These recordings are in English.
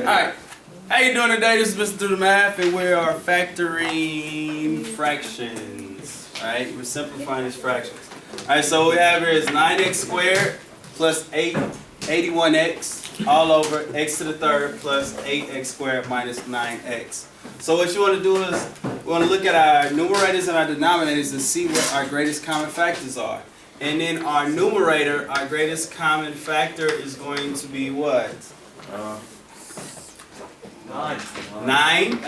Alright, how you doing today? This is MrDoTheMath, and we are factoring fractions. Alright, we're simplifying these fractions. Alright, so what we have here is 9x squared plus 81x all over x to the third plus 8x squared minus 9x. So what you want to do is, we want to look at our numerators and our denominators and see what our greatest common factors are. And in our numerator, our greatest common factor is going to be what? 9.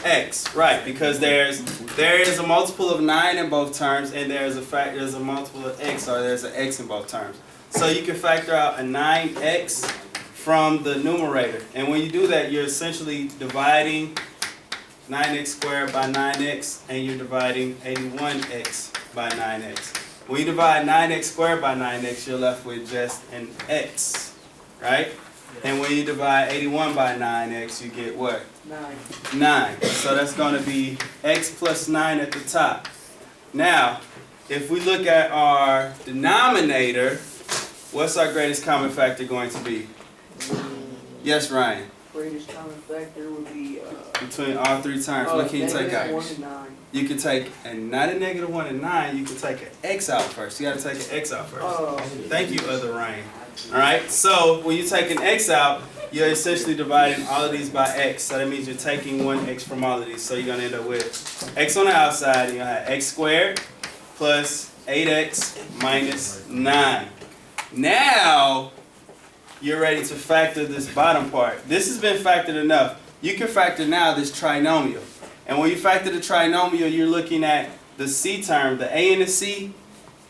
X, right? Because there is a multiple of 9 in both terms, and there's a multiple of x, or there's an x in both terms. So you can factor out a 9x from the numerator, and when you do that, you're essentially dividing 9x squared by 9x, and you're dividing 81x by 9x. When you divide 9x squared by 9x, you're left with just an x, right? And when you divide 81 by 9x, you get what? 9. So that's going to be x plus 9 at the top. Now, if we look at our denominator, what's our greatest common factor going to be? Yes, Ryan? Greatest common factor would be between all three terms. What can you take out? 1 and 9. You can take not a -1 and 9. You can take an x out first. You got to take an x out first. Thank you, other Ryan. All right. So when you take an x out, you're essentially dividing all of these by x. So that means you're taking one x from all of these. So you're gonna end up with x on the outside, and you'll have x squared plus 8x minus 9. Now you're ready to factor this bottom part. This has been factored enough. You can factor now this trinomial. And when you factor the trinomial, you're looking at the c term, the a and the c,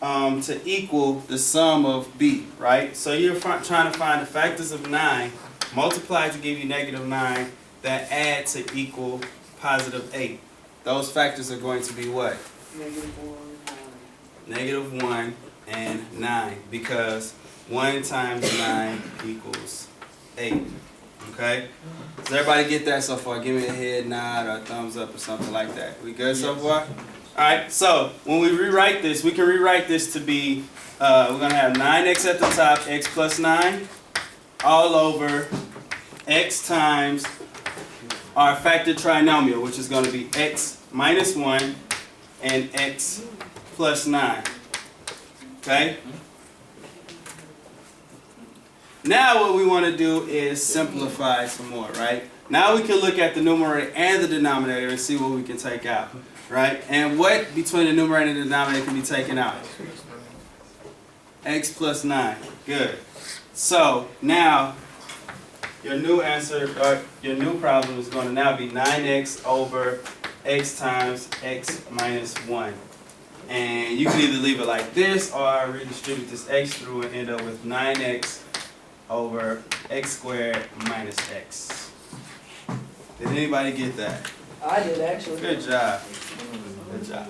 to equal the sum of b, right? So you're trying to find the factors of 9, multiply to give you -9, that add to equal +8. Those factors are going to be what? -1 and 9, because 1 times 9 equals 8. Okay? Does everybody get that so far? Give me a head nod or a thumbs up or something like that. We good so far? Alright, so when we rewrite this, we can rewrite this to be, we're going to have 9x at the top, x plus 9, all over x times our factored trinomial, which is going to be x minus 1 and x plus 9. Okay? Now what we want to do is simplify some more, right? Now we can look at the numerator and the denominator and see what we can take out, right? And what between the numerator and the denominator can be taken out? X plus 9. Good. So now your new answer, or your new problem is going to now be 9x over x times x minus 1. And you can either leave it like this or redistribute this x through and end up with 9x over x squared minus x. Did anybody get that? I did, actually. Good job. Good job.